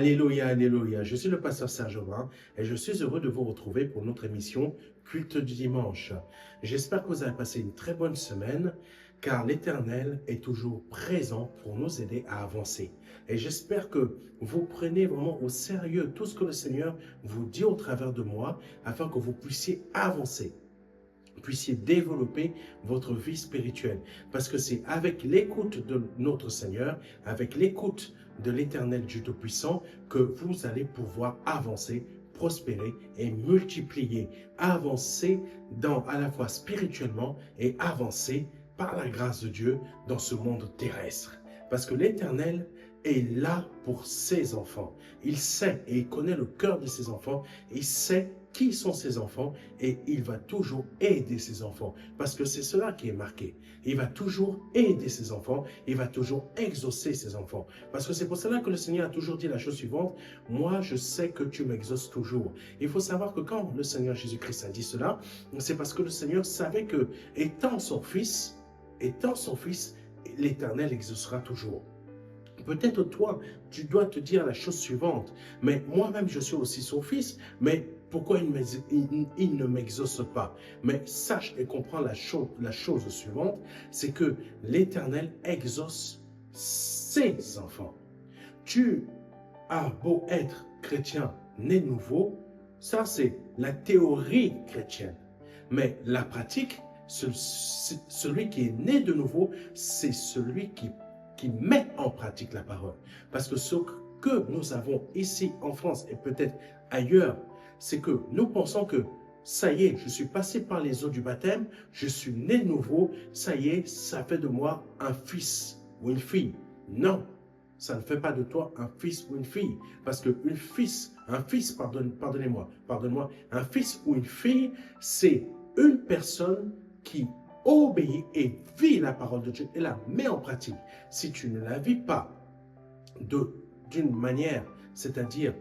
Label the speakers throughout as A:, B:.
A: Alléluia, alléluia. Je suis le pasteur Serge Aubin et je suis heureux de vous retrouver pour notre émission Culte du dimanche. J'espère que vous avez passé une très bonne semaine car l'Éternel est toujours présent pour nous aider à avancer. Et j'espère que vous prenez vraiment au sérieux tout ce que le Seigneur vous dit au travers de moi afin que vous puissiez avancer, puissiez développer votre vie spirituelle. Parce que c'est avec l'écoute de notre Seigneur, avec l'écoute de l'Éternel Dieu Tout-Puissant, que vous allez pouvoir avancer, prospérer et multiplier. Avancer à la fois spirituellement et avancer par la grâce de Dieu dans ce monde terrestre. Parce que l'Éternel est là pour ses enfants. Il sait et il connaît le cœur de ses enfants. Il sait qui sont ses enfants et il va toujours aider ses enfants. Parce que c'est cela qui est marqué. Il va toujours aider ses enfants. Il va toujours exaucer ses enfants. Parce que c'est pour cela que le Seigneur a toujours dit la chose suivante. Moi, je sais que tu m'exauces toujours. Il faut savoir que quand le Seigneur Jésus-Christ a dit cela, c'est parce que le Seigneur savait que, étant son Fils, l'Éternel exaucera toujours. Peut-être toi, tu dois te dire la chose suivante. Mais moi-même, je suis aussi son fils. Mais pourquoi il ne m'exauce pas? Mais sache et comprends la chose suivante. C'est que l'Éternel exauce ses enfants. Tu as beau être chrétien né nouveau, ça c'est la théorie chrétienne. Mais la pratique, celui qui est né de nouveau, c'est celui qui met en pratique la parole. Parce que ce que nous avons ici en France et peut-être ailleurs, c'est que nous pensons que ça y est, je suis passé par les eaux du baptême, je suis né de nouveau, ça y est, ça fait de moi un fils ou une fille. Non, ça ne fait pas de toi un fils ou une fille. Parce que un fils, pardonnez-moi, un fils ou une fille, c'est une personne qui obéit et vit la parole de Dieu et la met en pratique. Si tu ne la vis pas d'une manière, c'est-à-dire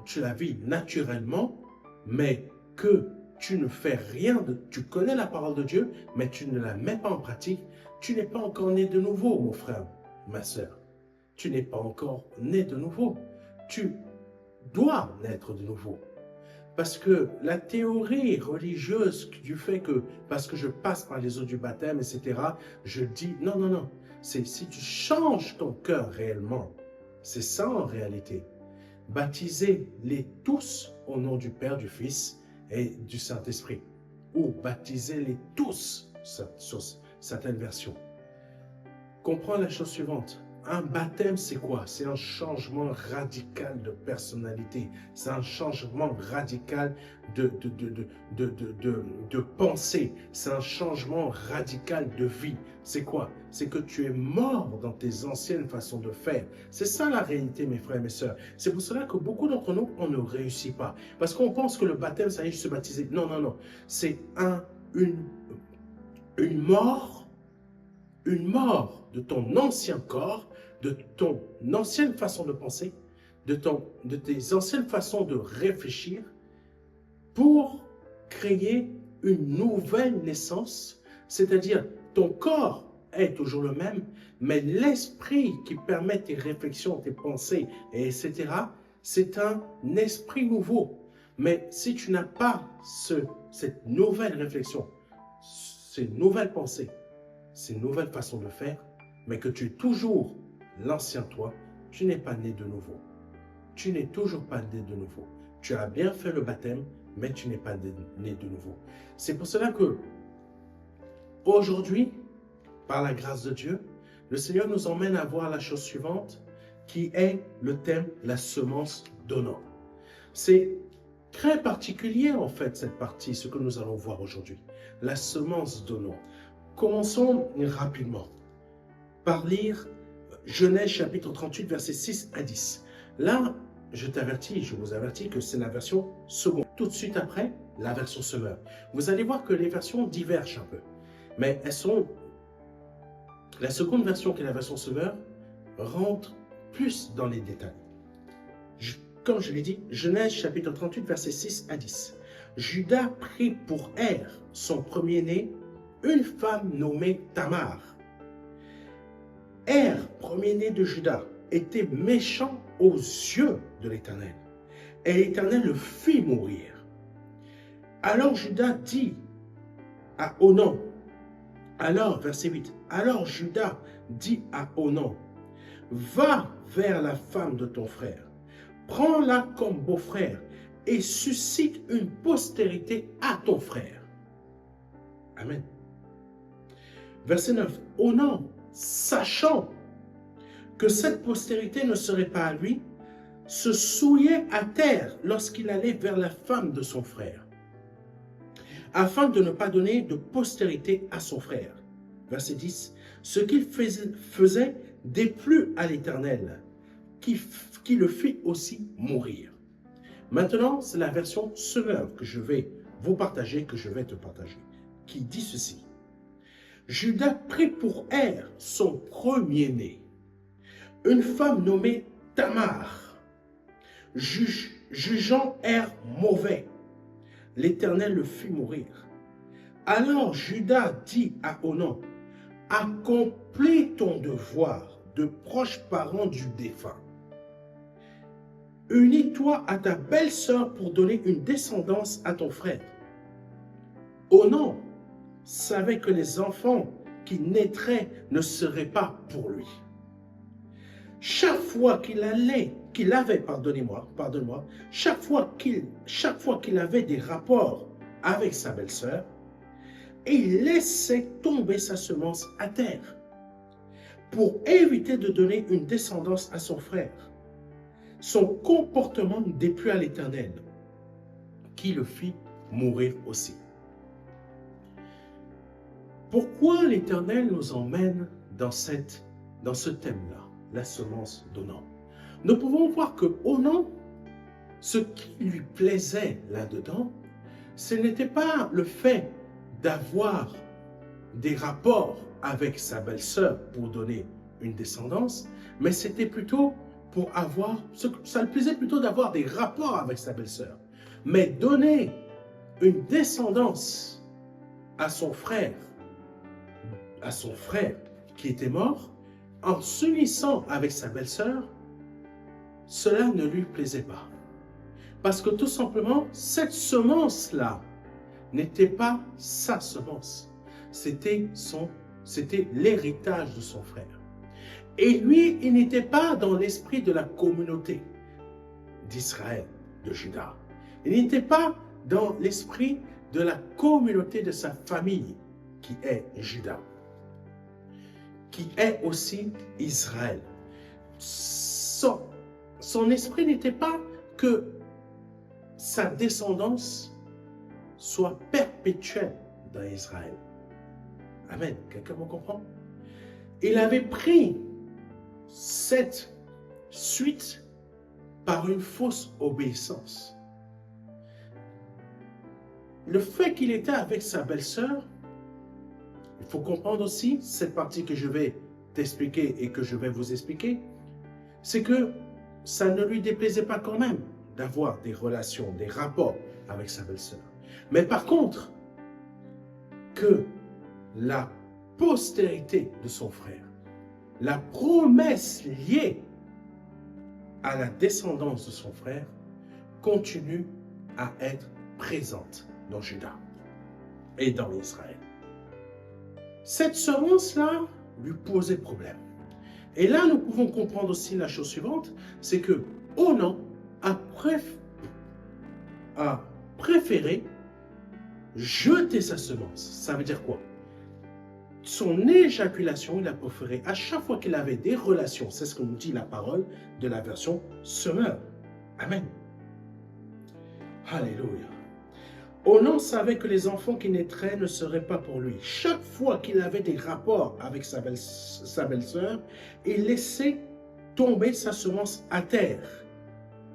A: tu la vis naturellement, mais que tu ne fais rien, tu connais la parole de Dieu, mais tu ne la mets pas en pratique, tu n'es pas encore né de nouveau, mon frère, ma soeur. Tu n'es pas encore né de nouveau. Tu dois naître de nouveau. Parce que la théorie religieuse du fait que, parce que je passe par les eaux du baptême, etc., je dis, non, non, non. C'est si tu changes ton cœur réellement, c'est ça en réalité. Baptisez-les tous au nom du Père, du Fils et du Saint-Esprit. Ou baptisez-les tous, sur certaines versions. Comprends la chose suivante. Un baptême, c'est quoi? C'est un changement radical de personnalité. C'est un changement radical de pensée. C'est un changement radical de vie. C'est quoi? C'est que tu es mort dans tes anciennes façons de faire. C'est ça la réalité, mes frères et mes sœurs. C'est pour cela que beaucoup d'entre nous, on ne réussit pas. Parce qu'on pense que le baptême, ça y est, je suis baptisé. Non, non, non. C'est une mort de ton ancien corps, de ton ancienne façon de penser, de tes anciennes façons de réfléchir, pour créer une nouvelle naissance, c'est-à-dire ton corps est toujours le même, mais l'esprit qui permet tes réflexions, tes pensées, etc., c'est un esprit nouveau. Mais si tu n'as pas cette nouvelle réflexion, ces nouvelles pensées, ces nouvelles façons de faire, mais que tu es toujours l'ancien toi, tu n'es pas né de nouveau. Tu n'es toujours pas né de nouveau. Tu as bien fait le baptême, mais tu n'es pas né de nouveau. C'est pour cela que, aujourd'hui, par la grâce de Dieu, le Seigneur nous emmène à voir la chose suivante, qui est le thème « La semence donnant ». C'est très particulier, en fait, cette partie, ce que nous allons voir aujourd'hui. La semence donnant. Commençons rapidement par lire Genèse chapitre 38, versets 6 à 10. Là, je vous avertis que c'est la version seconde. Tout de suite après, la version semeur. Vous allez voir que les versions divergent un peu. Mais elles sont... La seconde version, qui est la version semeur, rentre plus dans les détails. Comme je l'ai dit, Genèse chapitre 38, versets 6 à 10. Juda prit pour Er, son premier-né, une femme nommée Tamar. Er, premier-né de Juda, était méchant aux yeux de l'Éternel. Et l'Éternel le fit mourir. Alors Judas dit à Onan, alors, verset 8, alors Judas dit à Onan, va vers la femme de ton frère, prends-la comme beau-frère et suscite une postérité à ton frère. Amen. Verset 9, Onan, sachant que cette postérité ne serait pas à lui, se souillait à terre lorsqu'il allait vers la femme de son frère, afin de ne pas donner de postérité à son frère. Verset 10, ce qu'il faisait déplut à l'Éternel, qui le fit aussi mourir. Maintenant, c'est la version Semeur que je vais vous partager, que je vais te partager, qui dit ceci. Judas prit pour Er son premier-né, une femme nommée Tamar, jugeant Er mauvais. L'Éternel le fit mourir. Alors Judas dit à Onan, accomplis ton devoir de proche parent du défunt. Unis-toi à ta belle-sœur pour donner une descendance à ton frère. Onan savait que les enfants qui naîtraient ne seraient pas pour lui. Chaque fois chaque fois qu'il avait des rapports avec sa belle-sœur, il laissait tomber sa semence à terre pour éviter de donner une descendance à son frère. Son comportement déplut à l'Éternel, qui le fit mourir aussi. Pourquoi l'Éternel nous emmène dans ce thème-là, la semence d'Onan? Nous pouvons voir que Onan, ce qui lui plaisait là-dedans, ce n'était pas le fait d'avoir des rapports avec sa belle-sœur pour donner une descendance, mais c'était plutôt pour avoir, ça lui plaisait plutôt d'avoir des rapports avec sa belle-sœur. Mais donner une descendance à son frère qui était mort, en s'unissant avec sa belle-sœur, cela ne lui plaisait pas. Parce que tout simplement, cette semence-là n'était pas sa semence. C'était l'héritage de son frère. Et lui, il n'était pas dans l'esprit de la communauté d'Israël, de Juda. Il n'était pas dans l'esprit de la communauté de sa famille, qui est Juda, qui est aussi Israël. Son esprit n'était pas que sa descendance soit perpétuelle dans Israël. Amen. Quelqu'un me comprend? Il avait pris cette suite par une fausse obéissance. Le fait qu'il était avec sa belle-sœur, il faut comprendre aussi cette partie que je vais t'expliquer et que je vais vous expliquer, c'est que ça ne lui déplaisait pas quand même d'avoir des relations, des rapports avec sa belle-sœur. Mais par contre, que la postérité de son frère, la promesse liée à la descendance de son frère, continue à être présente dans Juda et dans Israël. Cette semence-là lui posait problème. Et là, nous pouvons comprendre aussi la chose suivante, c'est que Onan a préféré jeter sa semence. Ça veut dire quoi? Son éjaculation, il a préféré, à chaque fois qu'il avait des relations, c'est ce que nous dit la parole de la version Semeur. Amen. Alléluia. Onan savait que les enfants qui naîtraient ne seraient pas pour lui. Chaque fois qu'il avait des rapports avec sa belle-sœur, il laissait tomber sa semence à terre.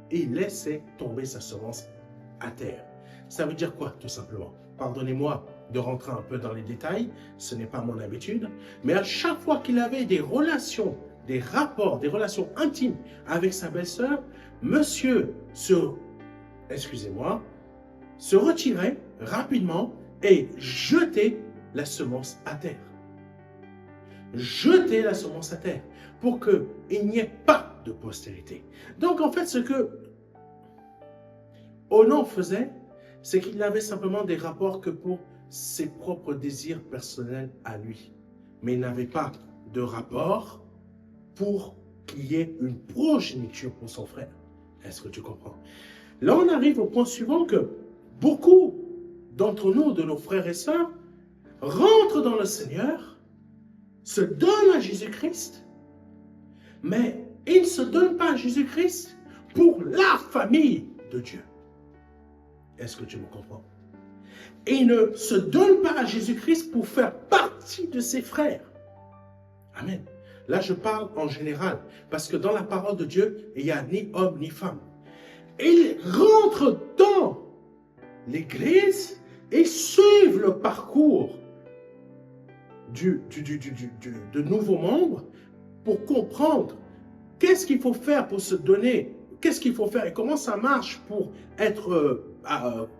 A: Il laissait tomber sa semence à terre. Ça veut dire quoi, tout simplement? Pardonnez-moi de rentrer un peu dans les détails, ce n'est pas mon habitude, mais à chaque fois qu'il avait des relations, des rapports, des relations intimes avec sa belle-sœur, monsieur se retirait rapidement et jetait la semence à terre. Jeter la semence à terre pour qu'il n'y ait pas de postérité. Donc en fait, ce que Onan faisait, c'est qu'il n'avait simplement des rapports que pour ses propres désirs personnels à lui. Mais il n'avait pas de rapport pour qu'il y ait une progéniture pour son frère. Est-ce que tu comprends? Là, on arrive au point suivant que beaucoup d'entre nous, de nos frères et sœurs, rentrent dans le Seigneur, se donnent à Jésus-Christ, mais ils ne se donnent pas à Jésus-Christ pour la famille de Dieu. Est-ce que tu me comprends? Et ils ne se donnent pas à Jésus-Christ pour faire partie de ses frères. Amen. Là, je parle en général, parce que dans la parole de Dieu, il n'y a ni homme ni femme. Ils rentrent dans l'Église et suivent le parcours de nouveaux membres pour comprendre qu'est-ce qu'il faut faire pour se donner, qu'est-ce qu'il faut faire et comment ça marche pour être...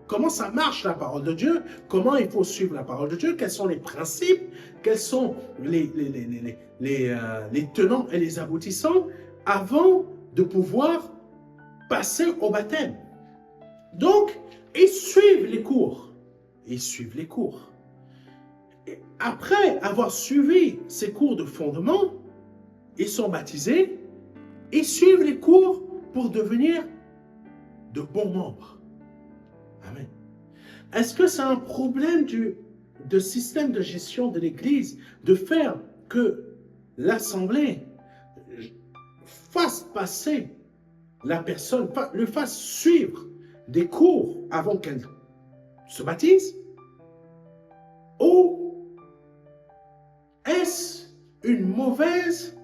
A: comment ça marche la parole de Dieu, comment il faut suivre la parole de Dieu, quels sont les principes, quels sont les tenants et les aboutissants avant de pouvoir passer au baptême. Donc, ils suivent les cours. Ils suivent les cours. Et après avoir suivi ces cours de fondement, ils sont baptisés, ils suivent les cours pour devenir de bons membres. Amen. Est-ce que c'est un problème de système de gestion de l'Église de faire que l'Assemblée fasse passer la personne, le fasse suivre des cours avant qu'elle se baptise? Ou est-ce une mauvaise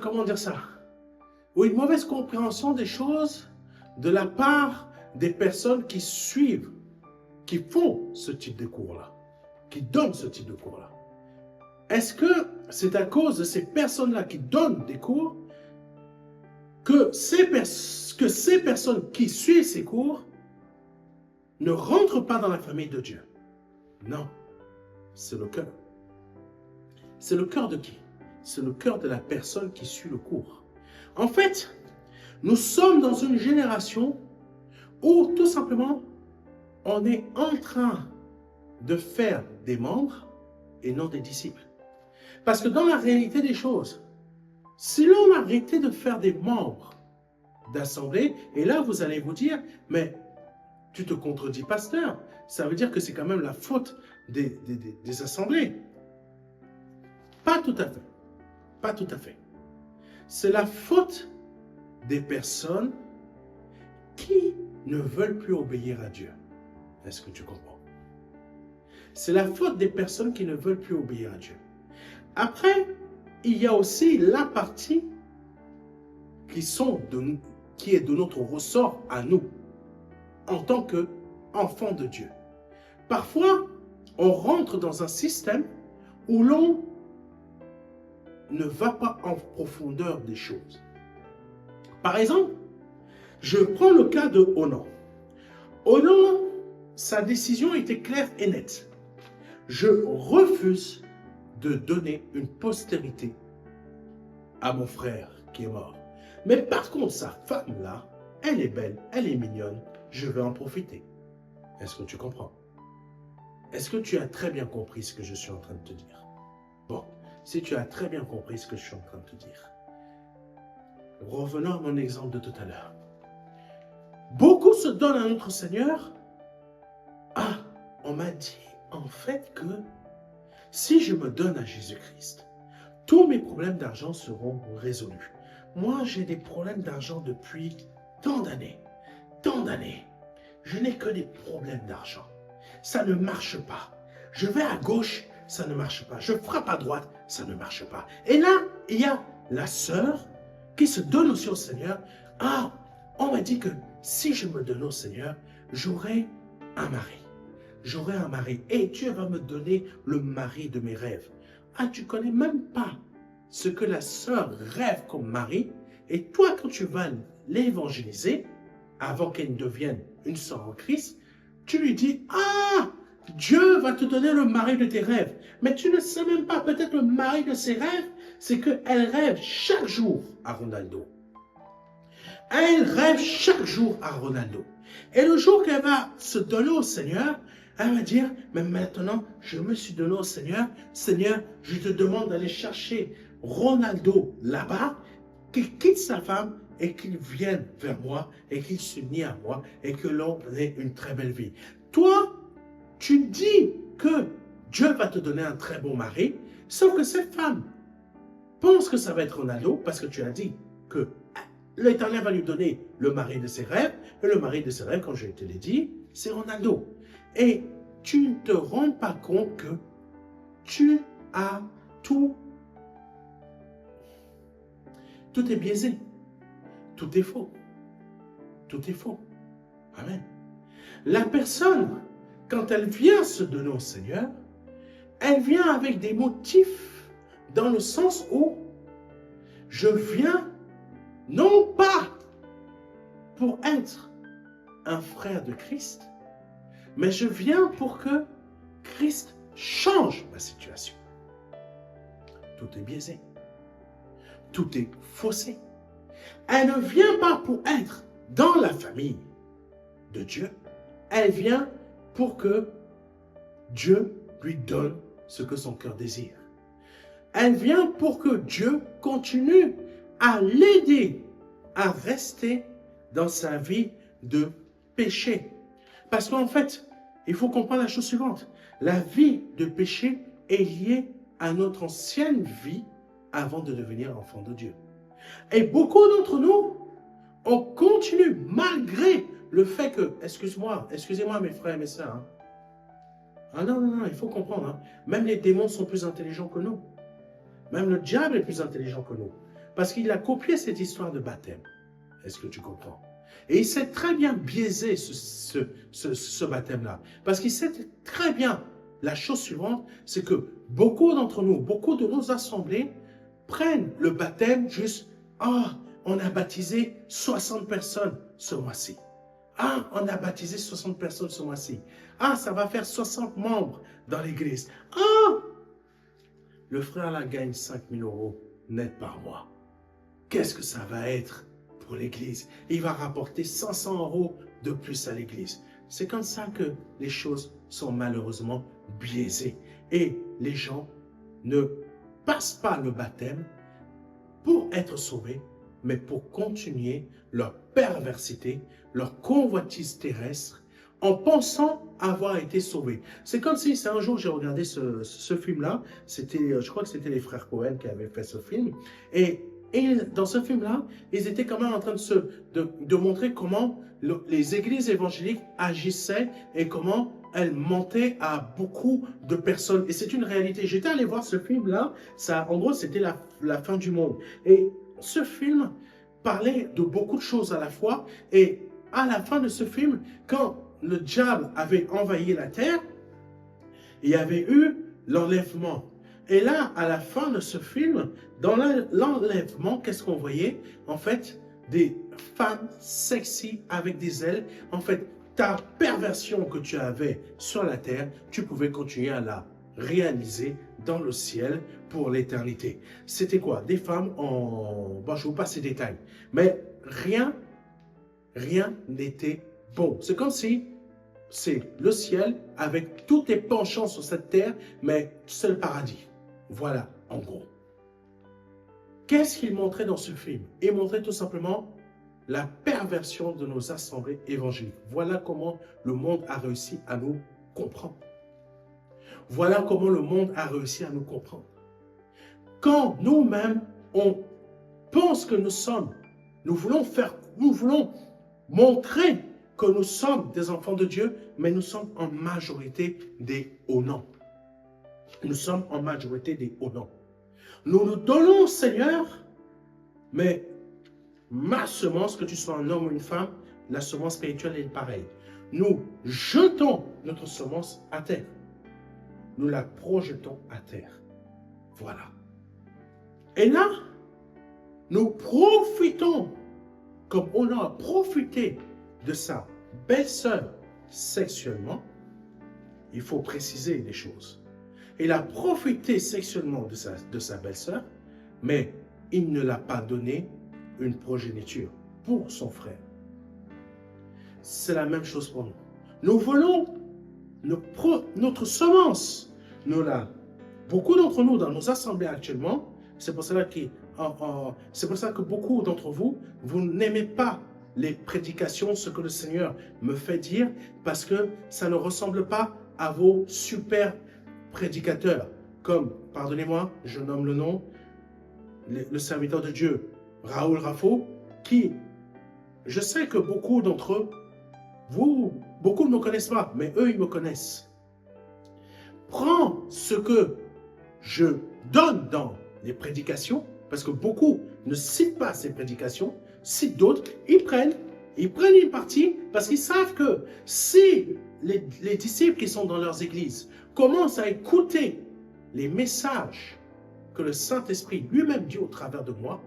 A: comment dire ça? Ou une mauvaise compréhension des choses de la part des personnes qui suivent, qui font ce type de cours-là, qui donnent ce type de cours-là. Est-ce que c'est à cause de ces personnes-là qui donnent des cours que ces personnes qui suivent ces cours ne rentrent pas dans la famille de Dieu? Non, c'est le cœur. C'est le cœur de qui? C'est le cœur de la personne qui suit le cours. En fait, nous sommes dans une génération où tout simplement, on est en train de faire des membres et non des disciples. Parce que dans la réalité des choses, si l'on arrêtait de faire des membres d'assemblée, et là vous allez vous dire, mais tu te contredis, pasteur, ça veut dire que c'est quand même la faute des assemblées. Pas tout à fait. Pas tout à fait. C'est la faute des personnes qui ne veulent plus obéir à Dieu. Est-ce que tu comprends? C'est la faute des personnes qui ne veulent plus obéir à Dieu. Après, il y a aussi la partie qui est de notre ressort à nous, en tant qu'enfants de Dieu. Parfois, on rentre dans un système où l'on ne va pas en profondeur des choses. Par exemple, je prends le cas de Onan. Onan, sa décision était claire et nette. Je refuse de donner une postérité à mon frère qui est mort. Mais par contre, sa femme là, elle est belle, elle est mignonne, je vais en profiter. Est-ce que tu comprends? Est-ce que tu as très bien compris ce que je suis en train de te dire? Bon, si tu as très bien compris ce que je suis en train de te dire, revenons à mon exemple de tout à l'heure. Beaucoup se donnent à notre Seigneur. Ah, on m'a dit en fait que si je me donne à Jésus-Christ, tous mes problèmes d'argent seront résolus. Moi, j'ai des problèmes d'argent depuis tant d'années. Tant d'années. Je n'ai que des problèmes d'argent. Ça ne marche pas. Je vais à gauche, ça ne marche pas. Je frappe à droite, ça ne marche pas. Et là, il y a la sœur qui se donne aussi au Seigneur. Ah, on m'a dit que si je me donne au Seigneur, j'aurai un mari. J'aurai un mari et Dieu va me donner le mari de mes rêves. Ah, tu ne connais même pas ce que la sœur rêve comme mari. Et toi, quand tu vas l'évangéliser, avant qu'elle devienne une sœur en Christ, tu lui dis, ah, Dieu va te donner le mari de tes rêves. Mais tu ne sais même pas, peut-être le mari de ses rêves, c'est qu'elle rêve chaque jour à Ronaldo. Elle rêve chaque jour à Ronaldo. Et le jour qu'elle va se donner au Seigneur, elle va dire, mais maintenant, je me suis donné au Seigneur. Seigneur, je te demande d'aller chercher Ronaldo là-bas, qu'il quitte sa femme et qu'il vienne vers moi et qu'il s'unisse à moi et que l'on ait une très belle vie. Toi, tu dis que Dieu va te donner un très bon mari, sauf que cette femme pense que ça va être Ronaldo parce que tu as dit que l'Éternel va lui donner le mari de ses rêves, et le mari de ses rêves, comme je te l'ai dit, c'est Ronaldo. Et tu ne te rends pas compte que tu as tout est biaisé, tout est faux, tout est faux. Amen. La personne, quand elle vient se donner au Seigneur, elle vient avec des motifs dans le sens où je viens non pas pour être un frère de Christ, mais je viens pour que Christ change ma situation. Tout est biaisé. Tout est faussé. Elle ne vient pas pour être dans la famille de Dieu. Elle vient pour que Dieu lui donne ce que son cœur désire. Elle vient pour que Dieu continue à l'aider à rester dans sa vie de péché. Parce qu'en fait, il faut comprendre la chose suivante. La vie de péché est liée à notre ancienne vie avant de devenir enfant de Dieu. Et beaucoup d'entre nous, on continue malgré le fait que, excusez-moi mes frères et mes sœurs, hein. Ah non, il faut comprendre, hein. Même les démons sont plus intelligents que nous. Même le diable est plus intelligent que nous. Parce qu'il a copié cette histoire de baptême. Est-ce que tu comprends? Et il sait très bien biaiser ce baptême-là. Parce qu'il sait très bien la chose suivante, c'est que beaucoup d'entre nous, beaucoup de nos assemblées prennent le baptême juste, on a baptisé 60 personnes ce mois-ci. On a baptisé 60 personnes ce mois-ci. Ça va faire 60 membres dans l'église. Le frère là gagne 5 000 € net par mois. Qu'est-ce que ça va être pour l'église? Il va rapporter 500 € de plus à l'église. C'est comme ça que les choses sont malheureusement biaisées. Et les gens ne passent pas le baptême pour être sauvés, mais pour continuer leur perversité, leur convoitise terrestre, en pensant avoir été sauvés. C'est comme si, c'est un jour, j'ai regardé ce film-là, je crois que c'était les frères Cohen qui avaient fait ce film, et dans ce film-là, ils étaient quand même en train de montrer comment les églises évangéliques agissaient et comment elles mentaient à beaucoup de personnes. Et c'est une réalité. J'étais allé voir ce film-là, en gros, c'était la fin du monde. Et ce film parlait de beaucoup de choses à la fois, et à la fin de ce film, quand le diable avait envahi la terre, il y avait eu l'enlèvement. Et là, à la fin de ce film, dans l'enlèvement, qu'est-ce qu'on voyait? En fait, des femmes sexy avec des ailes. En fait, ta perversion que tu avais sur la terre, tu pouvais continuer à la réaliser dans le ciel pour l'éternité. C'était quoi? Des femmes en... Bon, je vous passe ces détails. Mais rien n'était bon. C'est comme si c'est le ciel avec tous tes penchants sur cette terre, mais c'est le paradis. Voilà, en gros. Qu'est-ce qu'il montrait dans ce film? Il montrait tout simplement la perversion de nos assemblées évangéliques. Voilà comment le monde a réussi à nous comprendre. Voilà comment le monde a réussi à nous comprendre. Quand nous-mêmes, on pense que nous voulons montrer que nous sommes des enfants de Dieu, mais nous sommes en majorité des honnants. Nous sommes en majorité des honnants. Nous nous donnons au Seigneur, mais ma semence, que tu sois un homme ou une femme, la semence spirituelle est pareille. Nous jetons notre semence à terre. Nous la projetons à terre. Voilà. Et là, nous profitons, comme on a profité de sa belle-sœur sexuellement. Il faut préciser les choses. Il a profité sexuellement de sa belle-sœur, mais il ne l'a pas donné une progéniture. pour son frère. C'est la même chose pour nous. Nous volons notre semence. Beaucoup d'entre nous dans nos assemblées actuellement, c'est pour cela que beaucoup d'entre vous, vous n'aimez pas les prédications, ce que le Seigneur me fait dire, parce que ça ne ressemble pas à vos super prédicateurs, comme, pardonnez-moi, je nomme le nom, le serviteur de Dieu, Raoul Raffo, qui, je sais que beaucoup d'entre eux, beaucoup ne me connaissent pas, mais eux, ils me connaissent. Prends ce que je donne dans les prédications, parce que beaucoup ne citent pas ces prédications, citent d'autres, ils prennent une partie, parce qu'ils savent que si les disciples qui sont dans leurs églises commencent à écouter les messages que le Saint-Esprit lui-même dit au travers de moi,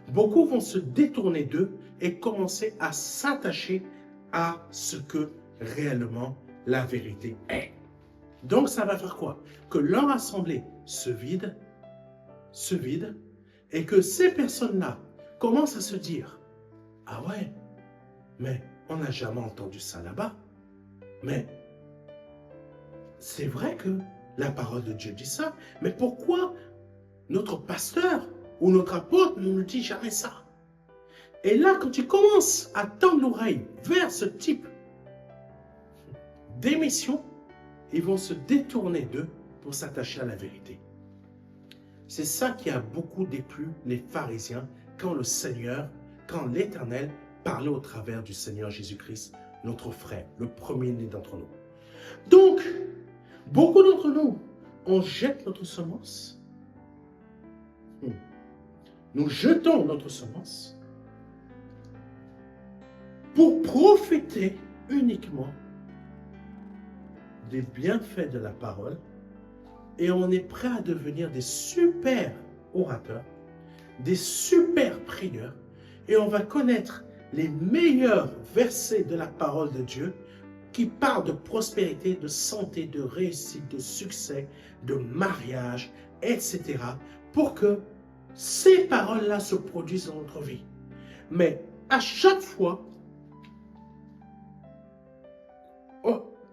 A: beaucoup vont se détourner d'eux et commencer à s'attacher à ce que réellement la vérité est. Donc ça va faire quoi? Que leur assemblée se vide, et que ces personnes-là commencent à se dire, ah ouais, mais on n'a jamais entendu ça là-bas. Mais c'est vrai que la parole de Dieu dit ça, mais pourquoi notre pasteur ou notre apôtre ne nous dit jamais ça? Et là, quand tu commences à tendre l'oreille vers ce type d'émission, ils vont se détourner d'eux pour s'attacher à la vérité. C'est ça qui a beaucoup déplu les pharisiens quand l'Éternel parlait au travers du Seigneur Jésus-Christ, notre frère, le premier-né d'entre nous. Donc, beaucoup d'entre nous, on jette notre semence. Nous jetons notre semence pour profiter uniquement des bienfaits de la parole, et on est prêt à devenir des super orateurs, des super prieurs, et on va connaître les meilleurs versets de la parole de Dieu qui parlent de prospérité, de santé, de réussite, de succès, de mariage, etc. pour que ces paroles-là se produisent dans notre vie. Mais à chaque fois,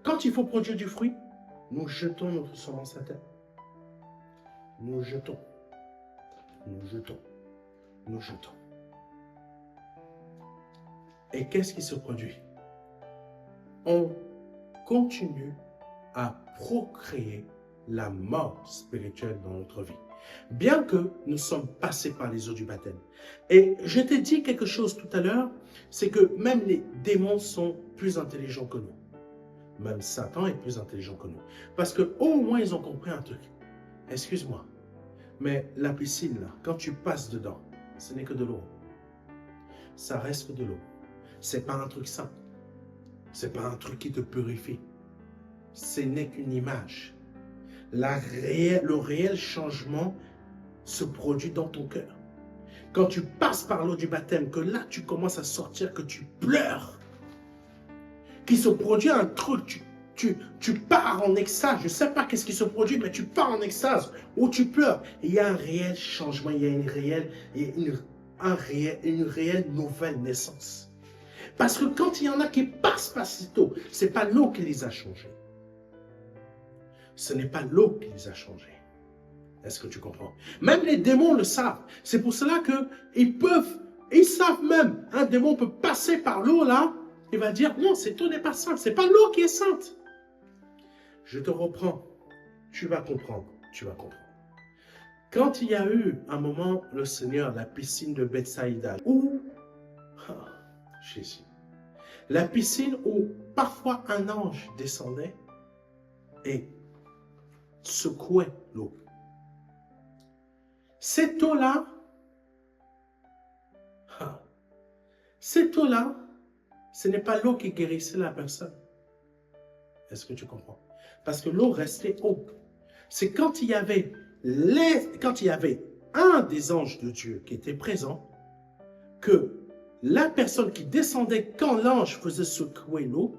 A: quand il faut produire du fruit, nous jetons notre semence à terre. Nous jetons. Et qu'est-ce qui se produit? On continue à procréer la mort spirituelle dans notre vie. Bien que nous sommes passés par les eaux du baptême. Et je t'ai dit quelque chose tout à l'heure, c'est que même les démons sont plus intelligents que nous. Même Satan est plus intelligent que nous. Parce qu'au moins, ils ont compris un truc. Excuse-moi, mais la piscine, là, quand tu passes dedans, ce n'est que de l'eau. Ça reste que de l'eau. Ce n'est pas un truc sain. Ce n'est pas un truc qui te purifie. Ce n'est qu'une image. Le réel changement se produit dans ton cœur. Quand tu passes par l'eau du baptême, que là, tu commences à sortir, que tu pleures, qu'il se produit un truc, tu pars en extase, je ne sais pas qu'est-ce qui se produit, mais tu pars en extase, ou tu pleures. Il y a un réel changement, il y a une réelle nouvelle naissance. Parce que quand il y en a qui passent par cette eau, ce n'est pas l'eau qui les a changés. Ce n'est pas l'eau qui les a changés. Est-ce que tu comprends? Même les démons le savent. C'est pour cela ils savent même, un démon peut passer par l'eau là, il va dire, non, cette eau n'est pas sainte, ce n'est pas l'eau qui est sainte. Je te reprends, tu vas comprendre. Quand il y a eu un moment, le Seigneur, la piscine de Bethsaïda, Jésus, la piscine où parfois un ange descendait et secouait l'eau. Cette eau-là, ce n'est pas l'eau qui guérissait la personne. Est-ce que tu comprends? Parce que l'eau restait eau. C'est quand il y avait un des anges de Dieu qui était présent, que la personne qui descendait quand l'ange faisait secouer l'eau,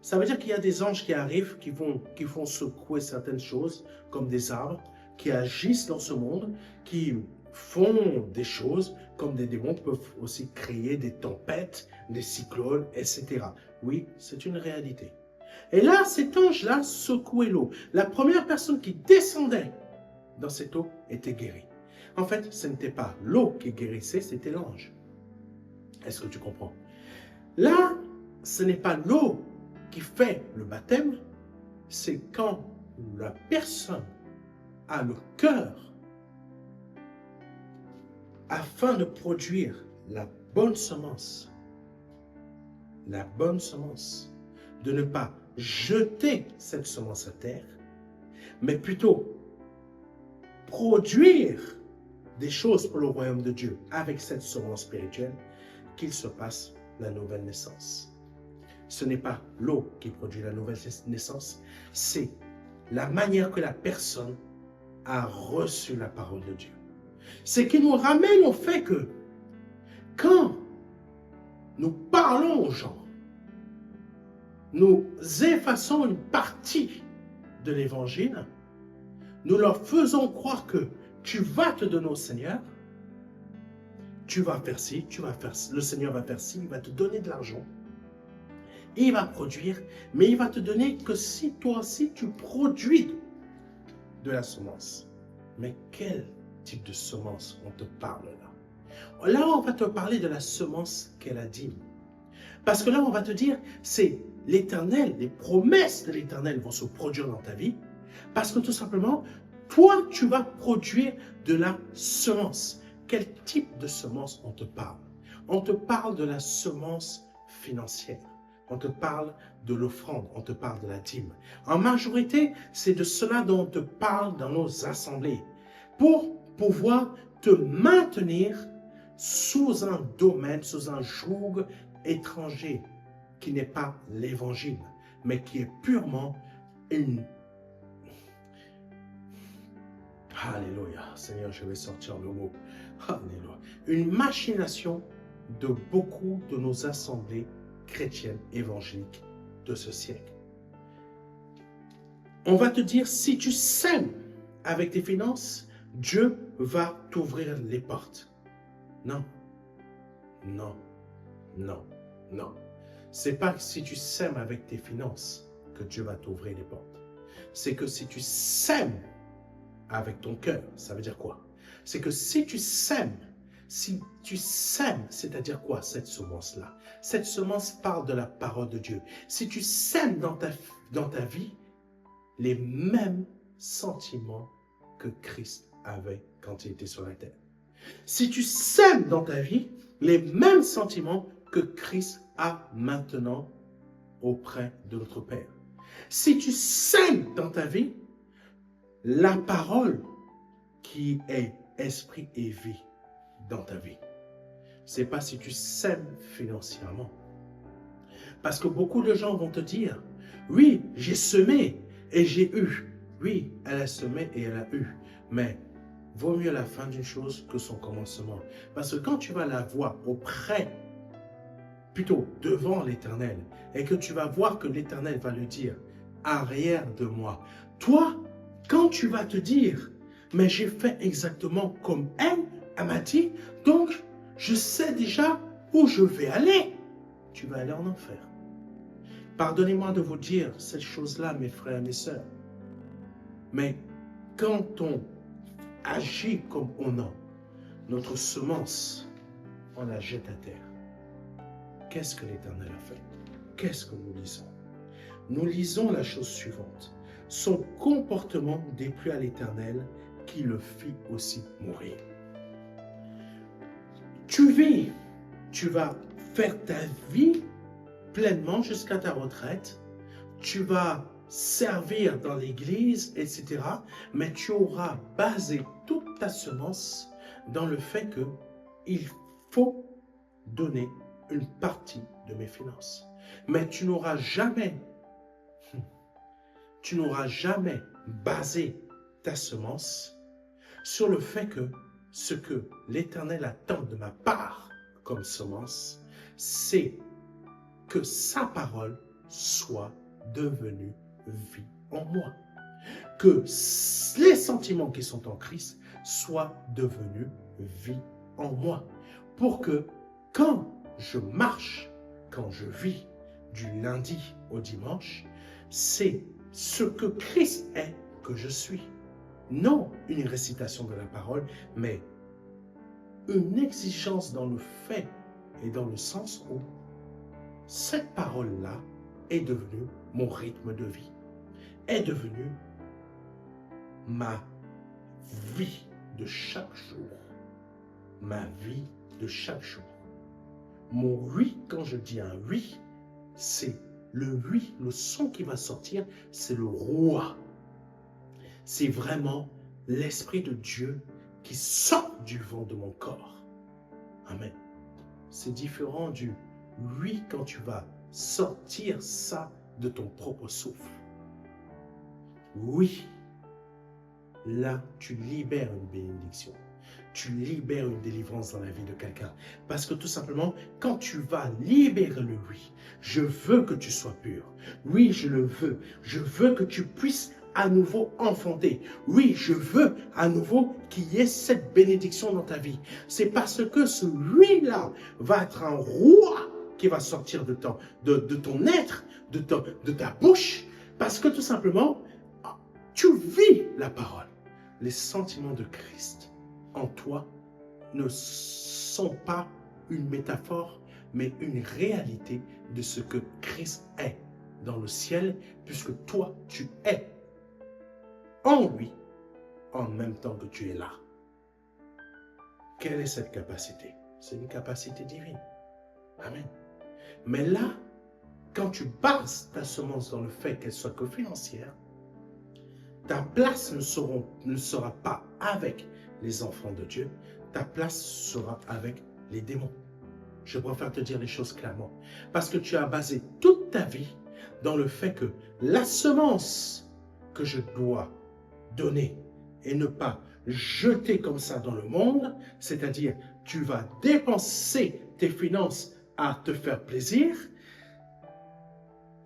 A: ça veut dire qu'il y a des anges qui arrivent, qui font secouer certaines choses, comme des arbres, qui agissent dans ce monde, qui font des choses, comme des démons peuvent aussi créer des tempêtes, des cyclones, etc. Oui, c'est une réalité. Et là, cet ange-là secouait l'eau. La première personne qui descendait dans cette eau était guérie. En fait, ce n'était pas l'eau qui guérissait, c'était l'ange. Est-ce que tu comprends? Là, ce n'est pas l'eau qui fait le baptême, c'est quand la personne a le cœur afin de produire la bonne semence, de ne pas jeter cette semence à terre, mais plutôt produire des choses pour le royaume de Dieu avec cette semence spirituelle, qu'il se passe la nouvelle naissance. Ce n'est pas l'eau qui produit la nouvelle naissance, c'est la manière que la personne a reçu la parole de Dieu. Ce qui nous ramène au fait que quand nous parlons aux gens, nous effaçons une partie de l'évangile, nous leur faisons croire que tu vas te donner au Seigneur, tu vas faire ci, tu vas faire ci, le Seigneur va faire ci, il va te donner de l'argent, il va produire, mais il va te donner que si toi aussi tu produis de la semence. Mais quel type de semence on te parle là? Là, on va te parler de la semence qu'est la dîme. Parce que là, on va te dire, c'est l'Éternel, les promesses de l'Éternel vont se produire dans ta vie. Parce que tout simplement, toi, tu vas produire de la semence. Quel type de semence on te parle? On te parle de la semence financière. On te parle de l'offrande, on te parle de la dîme. En majorité, c'est de cela dont on te parle dans nos assemblées. Pour pouvoir te maintenir sous un domaine, sous un joug étranger, qui n'est pas l'évangile, mais qui est purement une... Alléluia, Seigneur, je vais sortir le mot. Alléluia. Une machination de beaucoup de nos assemblées chrétiennes évangéliques de ce siècle. On va te dire, si tu sèmes avec tes finances, Dieu va t'ouvrir les portes. Non, non, non, non. C'est pas que si tu sèmes avec tes finances que Dieu va t'ouvrir les portes. C'est que si tu sèmes avec ton cœur, ça veut dire quoi? C'est que si tu sèmes, c'est-à-dire quoi cette semence-là? Cette semence parle de la parole de Dieu. Si tu sèmes dans ta vie les mêmes sentiments que Christ avait quand il était sur la terre. Si tu sèmes dans ta vie les mêmes sentiments que Christ a maintenant auprès de notre Père. Si tu sèmes dans ta vie la parole qui est esprit et vie dans ta vie. C'est pas si tu sèmes financièrement. Parce que beaucoup de gens vont te dire, oui, j'ai semé et j'ai eu. Oui, elle a semé et elle a eu. Mais vaut mieux la fin d'une chose que son commencement. Parce que quand tu vas la voir plutôt devant l'Éternel, et que tu vas voir que l'Éternel va lui dire, arrière de moi. Toi, quand tu vas te dire, mais j'ai fait exactement comme elle m'a dit, donc je sais déjà où je vais aller. Tu vas aller en enfer. Pardonnez-moi de vous dire cette chose-là, mes frères et mes sœurs. Mais quand on agit comme on a, notre semence, on la jette à terre. Qu'est-ce que l'Éternel a fait? Qu'est-ce que nous lisons? Nous lisons la chose suivante. Son comportement déplut à l'Éternel qui le fit aussi mourir. Tu vis, tu vas faire ta vie pleinement jusqu'à ta retraite. Tu vas servir dans l'église, etc. Mais tu auras basé toute ta semence dans le fait qu'il faut donner une partie de mes finances. Mais tu n'auras jamais basé ta semence sur le fait que ce que l'Éternel attend de ma part comme semence, c'est que sa parole soit devenue vie en moi. Que les sentiments qui sont en Christ soient devenus vie en moi. pour que quand je marche, quand je vis du lundi au dimanche, c'est ce que Christ est que je suis. Non une récitation de la parole, mais une exigence dans le fait et dans le sens où cette parole-là est devenue mon rythme de vie, est devenue ma vie de chaque jour. Ma vie de chaque jour. Mon oui, quand je dis un oui, c'est le oui, le son qui va sortir, c'est le roi. C'est vraiment l'Esprit de Dieu qui sort du vent de mon corps. Amen. C'est différent du oui quand tu vas sortir ça de ton propre souffle. Oui, là, tu libères une bénédiction. Tu libères une délivrance dans la vie de quelqu'un. Parce que tout simplement, quand tu vas libérer le oui, je veux que tu sois pur. Oui, je le veux. Je veux que tu puisses à nouveau enfanter. Oui, je veux à nouveau qu'il y ait cette bénédiction dans ta vie. C'est parce que ce oui-là va être un roi qui va sortir de ton être, de ta bouche. Parce que tout simplement, tu vis la parole. Les sentiments de Christ en toi ne sont pas une métaphore, mais une réalité de ce que Christ est dans le ciel, puisque toi, tu es en lui, en même temps que tu es là. Quelle est cette capacité? C'est une capacité divine. Amen. Mais là, quand tu bases ta semence dans le fait qu'elle soit que financière, ta place ne sera pas avec les enfants de Dieu, ta place sera avec les démons. Je préfère te dire les choses clairement. Parce que tu as basé toute ta vie dans le fait que la semence que je dois donner et ne pas jeter comme ça dans le monde, c'est-à-dire tu vas dépenser tes finances à te faire plaisir,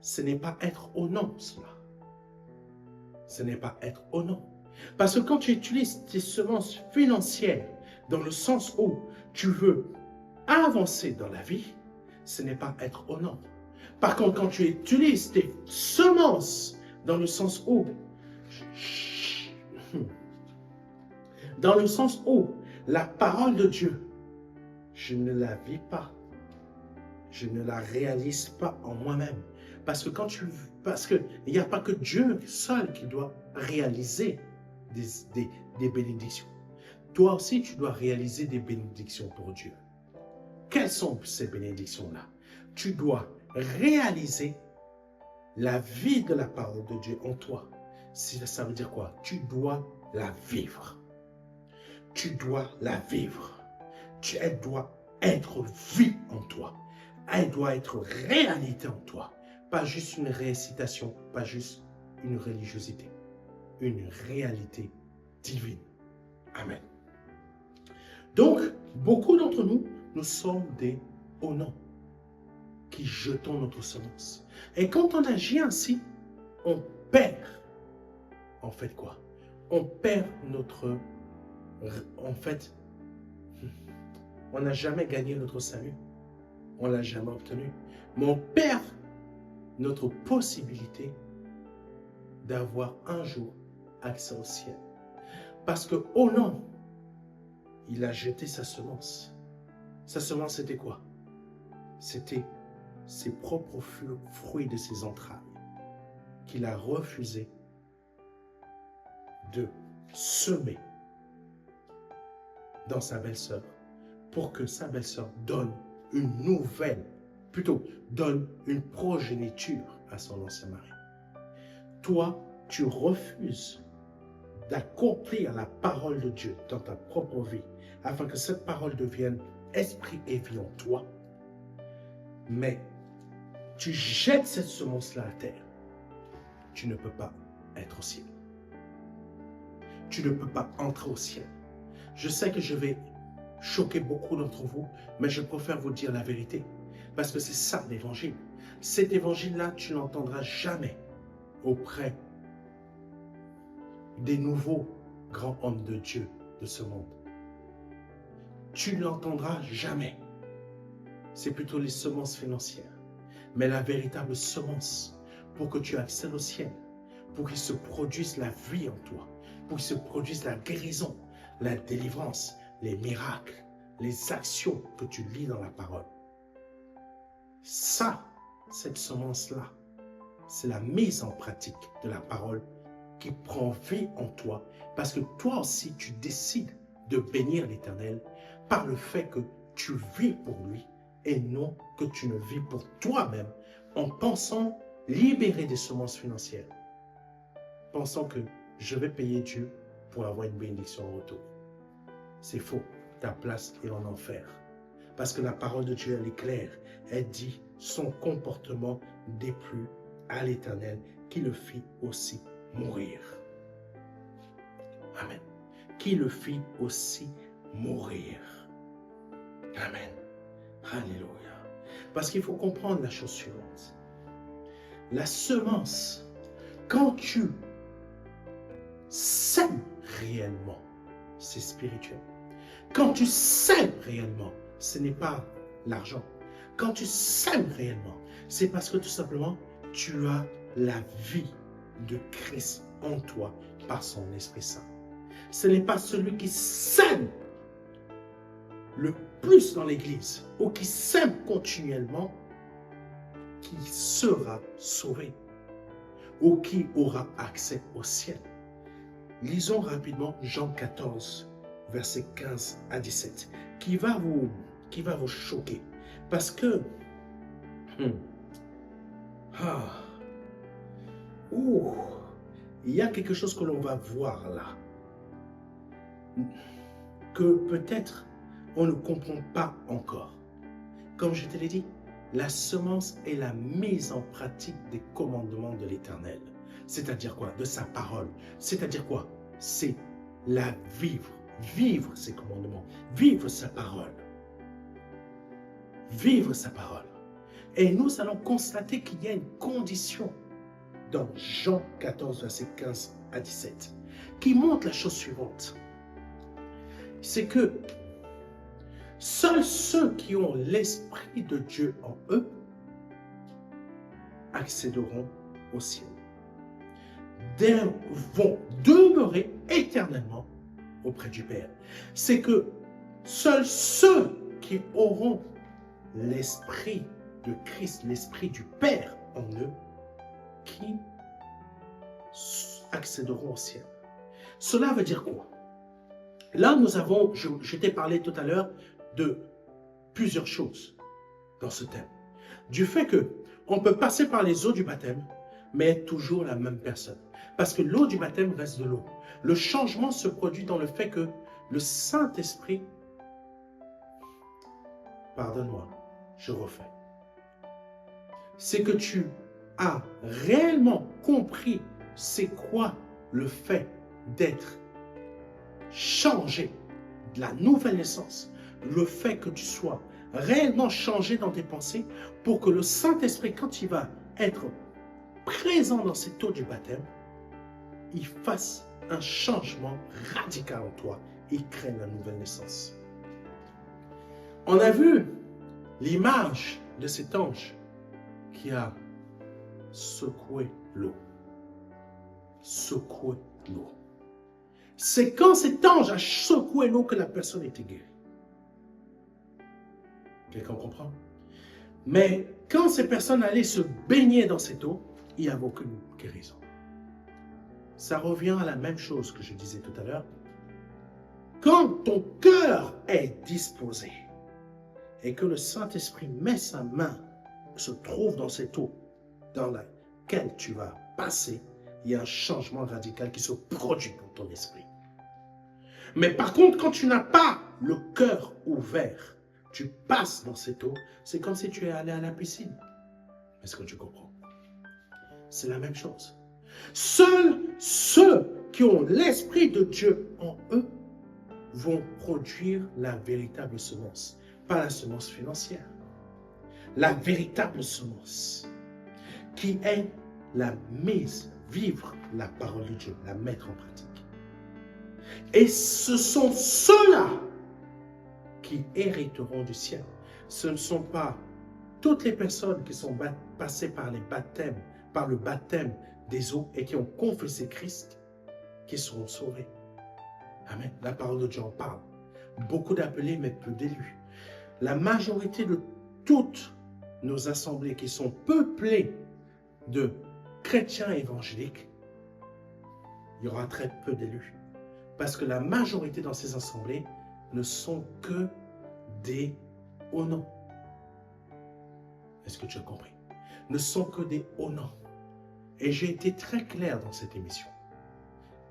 A: ce n'est pas être honnête cela. Ce n'est pas être honnête. Parce que quand tu utilises tes semences financières dans le sens où tu veux avancer dans la vie, ce n'est pas être honnête. Par contre, quand tu utilises tes semences dans le sens où la parole de Dieu, je ne la vis pas, je ne la réalise pas en moi-même. Parce qu'il n'y a pas que Dieu seul qui doit réaliser des bénédictions. Toi aussi, tu dois réaliser des bénédictions pour Dieu. Quelles sont ces bénédictions-là? Tu dois réaliser la vie de la parole de Dieu en toi. Ça veut dire quoi? Tu dois la vivre. Tu dois la vivre. Elle doit être vie en toi. Elle doit être réalité en toi. Pas juste une récitation, pas juste une religiosité. Une réalité divine. Amen. Donc, beaucoup d'entre nous, nous sommes des honnêtes qui jetons notre semence. Et quand on agit ainsi, on perd. En fait quoi? On perd notre... En fait, on n'a jamais gagné notre salut. On ne l'a jamais obtenu. Mais on perd notre possibilité d'avoir un jour accès au ciel. Parce que, oh non, il a jeté sa semence. Sa semence, c'était quoi? C'était ses propres fruits de ses entrailles qu'il a refusé de semer dans sa belle-sœur pour que sa belle-sœur donne une nouvelle, plutôt donne une progéniture à son ancien mari. Toi, tu refuses d'accomplir la parole de Dieu dans ta propre vie, afin que cette parole devienne esprit et vie en toi. Mais tu jettes cette semence-là à terre. Tu ne peux pas être au ciel. Tu ne peux pas entrer au ciel. Je sais que je vais choquer beaucoup d'entre vous, mais je préfère vous dire la vérité. Parce que c'est ça l'évangile. Cet évangile-là, tu n'entendras jamais auprès des nouveaux grands hommes de Dieu de ce monde. tu ne l'entendras jamais. C'est plutôt les semences financières. Mais la véritable semence, pour que tu accèdes au ciel, pour qu'il se produise la vie en toi, pour qu'il se produise la guérison, la délivrance, les miracles, les actions que tu lis dans la parole. Ça, cette semence-là, c'est la mise en pratique de la parole qui prend vie en toi, parce que toi aussi, tu décides de bénir l'Éternel par le fait que tu vis pour lui et non que tu ne vis pour toi-même en pensant libérer des semences financières, pensant que je vais payer Dieu pour avoir une bénédiction en retour. C'est faux. Ta place est en enfer. Parce que la parole de Dieu, elle est claire. Elle dit, son comportement déplut à l'Éternel qui le fit aussi mourir. Amen. Qui le fit aussi mourir. Amen. Alléluia. Parce qu'il faut comprendre la chose suivante. La semence, quand tu sèmes réellement, c'est spirituel. Quand tu sèmes réellement, ce n'est pas l'argent. Quand tu sèmes réellement, c'est parce que tout simplement, tu as la vie de Christ en toi par son Esprit Saint. Ce n'est pas celui qui sème le plus dans l'Église ou qui sème continuellement qui sera sauvé ou qui aura accès au ciel. Lisons rapidement Jean 14, versets 15 à 17, qui va vous choquer. Parce que il y a quelque chose que l'on va voir là, que peut-être on ne comprend pas encore. Comme je te l'ai dit, la semence est la mise en pratique des commandements de l'Éternel. C'est-à-dire quoi? De sa parole. C'est-à-dire quoi? C'est la vivre. Vivre ses commandements. Vivre sa parole. Vivre sa parole. Et nous allons constater qu'il y a une condition dans Jean 14, verset 15 à 17, qui montre la chose suivante. C'est que seuls ceux qui ont l'Esprit de Dieu en eux accéderont au ciel. Vont demeurer éternellement auprès du Père. C'est que seuls ceux qui auront l'Esprit de Christ, l'Esprit du Père en eux, qui accéderont au ciel. Cela veut dire quoi? Là, nous avons, je t'ai parlé tout à l'heure de plusieurs choses dans ce thème. Du fait que on peut passer par les eaux du baptême, mais être toujours la même personne. Parce que l'eau du baptême reste de l'eau. Le changement se produit dans le fait que le Saint-Esprit, pardonne-moi, je refais, c'est que tu as réellement compris c'est quoi le fait d'être changé, de la nouvelle naissance, le fait que tu sois réellement changé dans tes pensées pour que le Saint-Esprit, quand il va être présent dans cette eau du baptême, il fasse un changement radical en toi et crée la nouvelle naissance. On a vu l'image de cet ange qui a secoué l'eau. Secoué l'eau. C'est quand cet ange a secoué l'eau que la personne était guérie. Quelqu'un comprend? Mais quand ces personnes allaient se baigner dans cette eau, il n'y avait aucune guérison. Ça revient à la même chose que je disais tout à l'heure. Quand ton cœur est disposé et que le Saint-Esprit met sa main, se trouve dans cette eau dans laquelle tu vas passer, il y a un changement radical qui se produit dans ton esprit. Mais par contre, quand tu n'as pas le cœur ouvert, tu passes dans cette eau, c'est comme si tu es allé à la piscine. Est-ce que tu comprends? C'est la même chose. Seuls ceux qui ont l'Esprit de Dieu en eux vont produire la véritable semence, pas la semence financière. La véritable semence, qui est la mise, vivre la parole de Dieu, la mettre en pratique. Et ce sont ceux-là qui hériteront du ciel. Ce ne sont pas toutes les personnes qui sont passées par le baptême des eaux et qui ont confessé Christ qui seront sauvées. Amen. La parole de Dieu en parle. Beaucoup d'appelés, mais peu d'élus. La majorité de toutes nos assemblées qui sont peuplées de chrétiens évangéliques, il y aura très peu d'élus. Parce que la majorité dans ces assemblées ne sont que des hauts noms. Est-ce que tu as compris? Ne sont que des hauts noms. Et j'ai été très clair dans cette émission.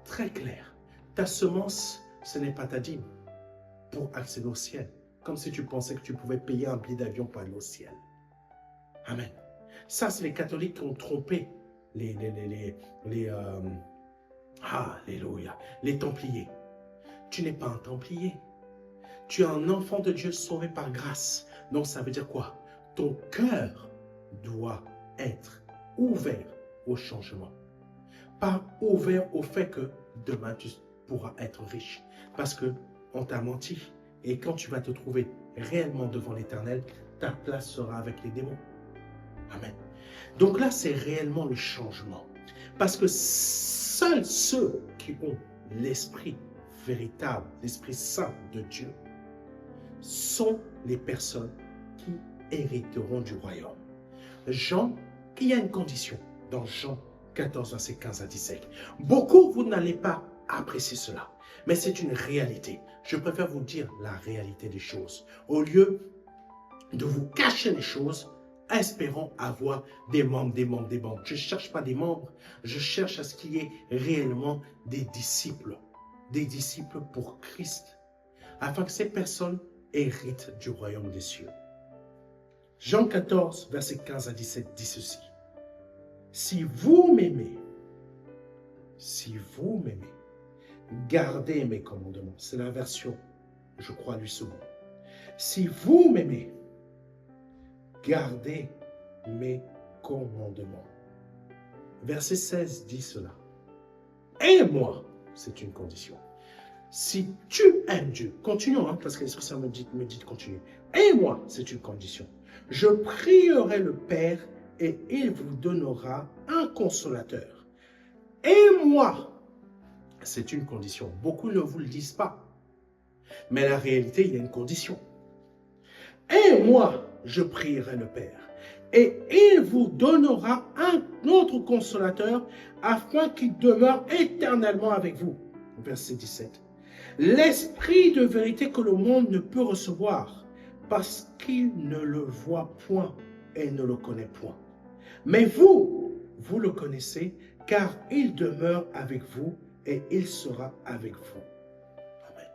A: Très clair. Ta semence, ce n'est pas ta dîme pour accéder au ciel. Comme si tu pensais que tu pouvais payer un billet d'avion pour aller au ciel. Amen. Ça, c'est les catholiques qui ont trompé alléluia, les Templiers. Tu n'es pas un Templier. Tu es un enfant de Dieu sauvé par grâce. Donc, ça veut dire quoi? Ton cœur doit être ouvert au changement. Pas ouvert au fait que demain, tu pourras être riche. Parce qu'on t'a menti. Et quand tu vas te trouver réellement devant l'Éternel, ta place sera avec les démons. Amen. Donc là, c'est réellement le changement. Parce que seuls ceux qui ont l'esprit véritable, l'Esprit Saint de Dieu, sont les personnes qui hériteront du royaume. Il y a une condition dans Jean 14, verset 15 à 17. Beaucoup, vous n'allez pas apprécier cela, mais c'est une réalité. Je préfère vous dire la réalité des choses. Au lieu de vous cacher les choses, espérons avoir des membres. Je ne cherche pas des membres, je cherche à ce qu'il y ait réellement des disciples pour Christ, afin que ces personnes héritent du royaume des cieux. Jean 14, verset 15 à 17 dit ceci. Si vous m'aimez, gardez mes commandements. C'est la version, je crois, lui second. Si vous m'aimez, gardez mes commandements. Verset 16 dit cela. Et moi, c'est une condition. Si tu aimes Dieu, continuons, parce que l'Esprit Saint me dit de continuer. Et moi, c'est une condition. Je prierai le Père et il vous donnera un consolateur. Et moi, c'est une condition. Beaucoup ne vous le disent pas. Mais la réalité, il y a une condition. Et moi, je prierai le Père. Et il vous donnera un autre consolateur afin qu'il demeure éternellement avec vous. Verset 17. L'esprit de vérité que le monde ne peut recevoir parce qu'il ne le voit point et ne le connaît point. Mais vous le connaissez car il demeure avec vous et il sera avec vous. Amen.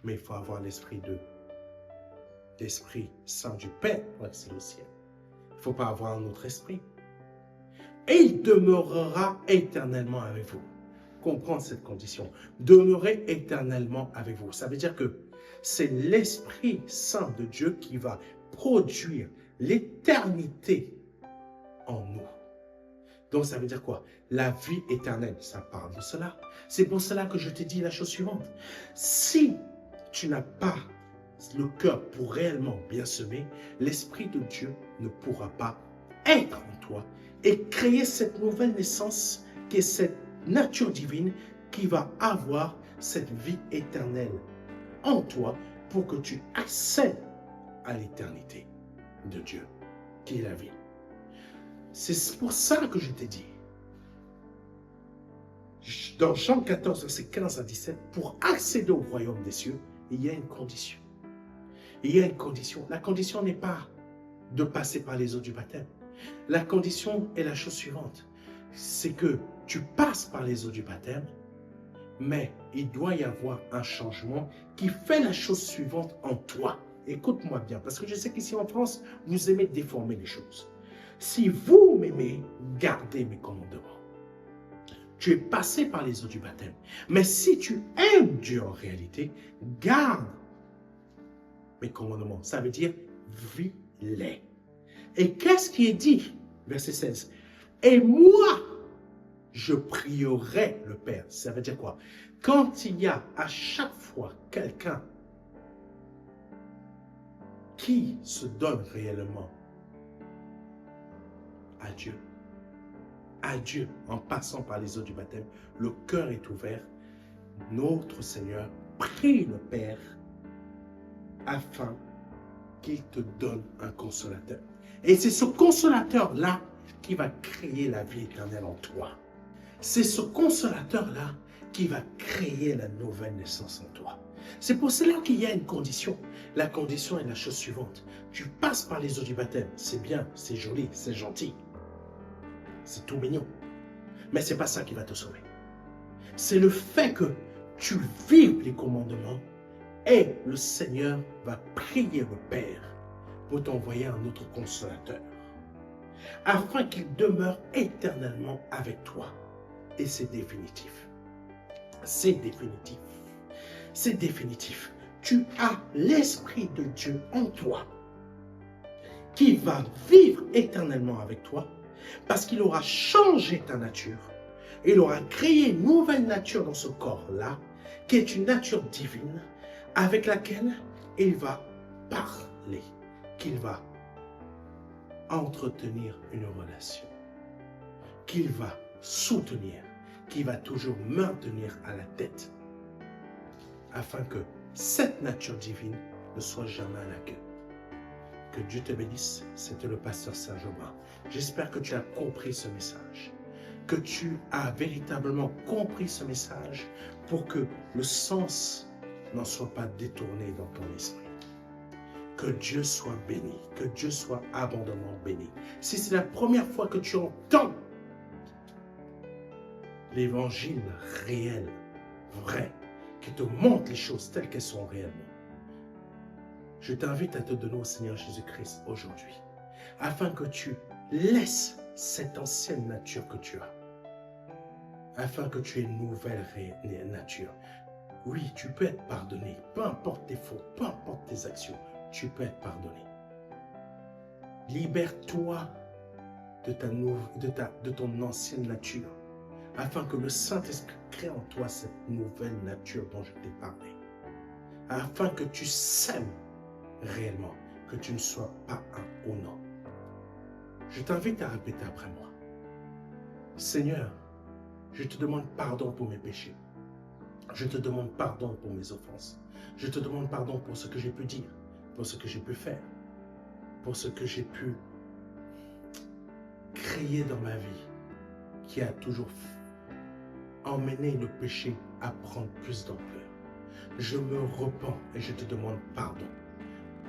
A: Mais il faut avoir l'esprit Saint du Père pour accéder au ciel. Il ne faut pas avoir un autre esprit. Et il demeurera éternellement avec vous. Comprendre cette condition. Demeurer éternellement avec vous. Ça veut dire que c'est l'Esprit Saint de Dieu qui va produire l'éternité en nous. Donc ça veut dire quoi? La vie éternelle, ça parle de cela. C'est pour cela que je te dis la chose suivante. Si tu n'as pas le cœur pour réellement bien semer, l'Esprit de Dieu ne pourra pas être en toi et créer cette nouvelle naissance qui est cette nature divine qui va avoir cette vie éternelle en toi pour que tu accèdes à l'éternité de Dieu, qui est la vie. C'est pour ça que je t'ai dit, dans Jean 14, verset 15 à 17, pour accéder au royaume des cieux, il y a une condition. Il y a une condition. La condition n'est pas de passer par les eaux du baptême. La condition est la chose suivante. C'est que tu passes par les eaux du baptême, mais il doit y avoir un changement qui fait la chose suivante en toi. Écoute-moi bien, parce que je sais qu'ici en France, vous aimez déformer les choses. Si vous m'aimez, gardez mes commandements. Tu es passé par les eaux du baptême. Mais si tu aimes Dieu en réalité, garde mes commandements. Ça veut dire, vis-les. Et qu'est-ce qui est dit? Verset 16. Et moi, je prierai le Père. Ça veut dire quoi? Quand il y a à chaque fois quelqu'un qui se donne réellement à Dieu, en passant par les eaux du baptême, le cœur est ouvert, notre Seigneur prie le Père afin qu'il te donne un consolateur. Et c'est ce consolateur-là qui va créer la vie éternelle en toi. C'est ce consolateur-là qui va créer la nouvelle naissance en toi. C'est pour cela qu'il y a une condition. La condition est la chose suivante. Tu passes par les eaux du baptême. C'est bien, c'est joli, c'est gentil. C'est tout mignon. Mais ce n'est pas ça qui va te sauver. C'est le fait que tu vives les commandements et le Seigneur va prier le Père pour t'envoyer un autre consolateur afin qu'il demeure éternellement avec toi. Et c'est définitif. C'est définitif. C'est définitif. Tu as l'Esprit de Dieu en toi qui va vivre éternellement avec toi parce qu'il aura changé ta nature. Il aura créé une nouvelle nature dans ce corps-là qui est une nature divine avec laquelle il va parler, qu'il va entretenir une relation, qu'il va soutenir, qu'il va toujours maintenir à la tête, afin que cette nature divine ne soit jamais à la queue. Que Dieu te bénisse, c'était le pasteur Serge Aubin. J'espère que tu as compris ce message, que tu as véritablement compris ce message pour que le sens n'en soit pas détourné dans ton esprit. Que Dieu soit béni, que Dieu soit abondamment béni. Si c'est la première fois que tu entends l'évangile réel, vrai, qui te montre les choses telles qu'elles sont réellement, je t'invite à te donner au Seigneur Jésus-Christ aujourd'hui, afin que tu laisses cette ancienne nature que tu as, afin que tu aies une nouvelle nature. Oui, tu peux être pardonné, peu importe tes fautes, peu importe tes actions, tu peux être pardonné. Libère-toi de ton ancienne nature, afin que le Saint-Esprit crée en toi cette nouvelle nature dont je t'ai parlé, afin que tu sèmes réellement, que tu ne sois pas un non. Je t'invite à répéter après moi. Seigneur, je te demande pardon pour mes péchés. Je te demande pardon pour mes offenses. Je te demande pardon pour ce que j'ai pu dire, pour ce que j'ai pu faire, pour ce que j'ai pu créer dans ma vie, qui a toujours emmené le péché à prendre plus d'ampleur. Je me repens et je te demande pardon.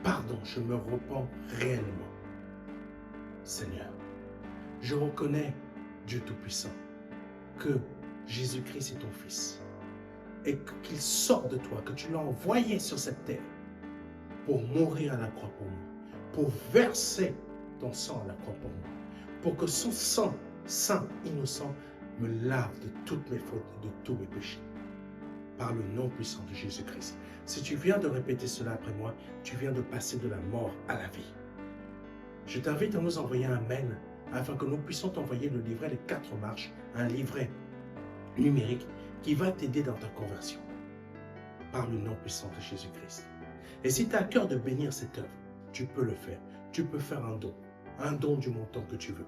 A: Pardon, je me repens réellement. Seigneur, je reconnais, Dieu Tout-Puissant, que Jésus-Christ est ton Fils et qu'il sort de toi, que tu l'as envoyé sur cette terre pour mourir à la croix pour moi, pour verser ton sang à la croix pour moi, pour que son sang saint, innocent, me lave de toutes mes fautes, de tous mes péchés, par le nom puissant de Jésus-Christ. Si tu viens de répéter cela après moi, tu viens de passer de la mort à la vie. Je t'invite à nous envoyer un mail afin que nous puissions t'envoyer le livret Les 4 marches, un livret numérique qui va t'aider dans ta conversion, par le nom puissant de Jésus-Christ. Et si tu as à cœur de bénir cette œuvre, tu peux le faire. Tu peux faire un don du montant que tu veux.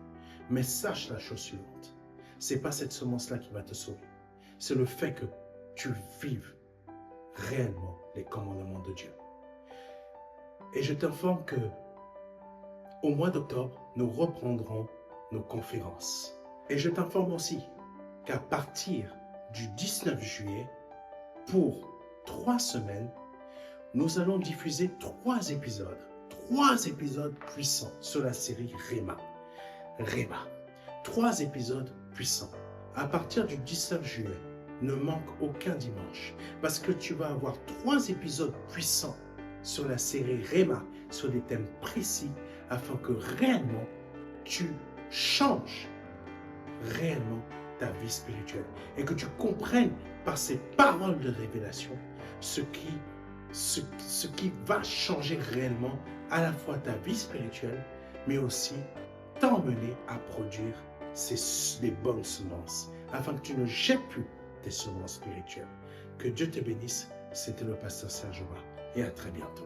A: Mais sache la chose suivante, ce n'est pas cette semence-là qui va te sauver. C'est le fait que tu vives réellement les commandements de Dieu. Et je t'informe que au mois d'octobre, nous reprendrons nos conférences. Et je t'informe aussi qu'à partir du 19 juillet, pour 3 semaines, nous allons diffuser 3 épisodes. 3 épisodes puissants sur la série Réma. Réma. 3 épisodes puissants. À partir du 19 juillet, ne manque aucun dimanche, parce que tu vas avoir 3 épisodes puissants sur la série Réma, sur des thèmes précis, afin que réellement tu changes réellement ta vie spirituelle et que tu comprennes par ces paroles de révélation ce qui va changer réellement à la fois ta vie spirituelle, mais aussi t'emmener à produire les bonnes semences, afin que tu ne jettes plus tes semences spirituelles. Que Dieu te bénisse. C'était le pasteur Serge Aubin et à très bientôt.